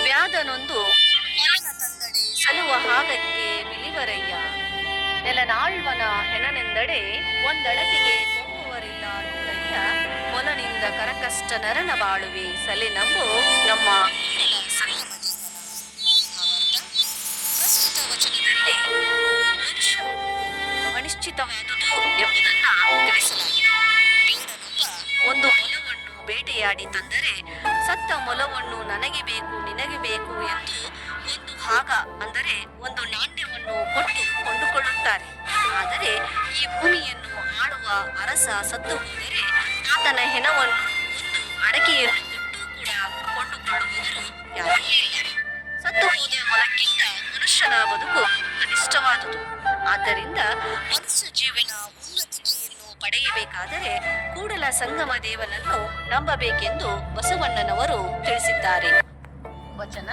ವ್ಯಾಧನೊಂದು ಕೊರನ ತಂದಡೆ ಸಲುವ ಹಾಗಕ್ಕೆ ಮಿಲಿವರಯ್ಯ. ನೆಲನಾಳ್ವನ ಹೆಣನೆಂದಡೆ ಒಂದಳಕೆಗೆ ಕೊಂಬುವರಿಲ್ಲ ನೂರಯ್ಯ. ಮೊಲನಿಂದ ಕರಕಷ್ಟ ನರನ ಬಾಳುವೆ ಸಲೆ ನಂಬು ನಮ್ಮ ಸಂಗಮ ದೇವನ. ಪ್ರಸ್ತುತ ವಚನದಲ್ಲಿ ಮನುಷ್ಯನು ಅನಿಶ್ಚಿತವಾದುದು ಎಂಬುದನ್ನ ತಿಳಿಸಲಾಗಿದೆ. ಬೇಡನೊಬ್ಬ ಒಂದು ಮೊಲವನ್ನು ಬೇಟೆಯಾಡಿ ತಂದರೆ ಸತ್ತ ಮೊಲವನ್ನು ನನಗೆ ಬೇಕು ನಿನಗೆ ಬೇಕು ಎಂದು ಒಂದು ಭಾಗ ಅಂದರೆ ಒಂದು ನಾಣ್ಯವನ್ನು ಕೊಟ್ಟು ಕೊಂಡುಕೊಳ್ಳುತ್ತಾರೆ. ಆದರೆ ಈ ಭೂಮಿಯನ್ನು ಆಳುವ ಅರಸ ಸತ್ತು ಹೋದರೆ ಆತನ ಹೆಣವನ್ನು ಒಂದು ಅಡಕೆಯನ್ನು ಕೊಟ್ಟು ಕೂಡ ಕೊಂಡುಕೊಳ್ಳುವುದರು ಯಾರೂ ಇಲ್ಲ. ಸತ್ತು ಹೋದ ಮೊಲಕ್ಕಿಂತ ಮನುಷ್ಯನ ಬದುಕು ಕನಿಷ್ಠವಾದುದು. ಆದ್ದರಿಂದ ಮನುಷ್ಯ ಜೀವನ ಉನ್ನತಿಯನ್ನು ಪಡೆಯಬೇಕಾದರೆ ಕೂಡಲ ಸಂಗಮ ದೇವನನ್ನು ನಂಬಬೇಕೆಂದು ಬಸವಣ್ಣನವರು ತಿಳಿಸಿದ್ದಾರೆ. ವಚನ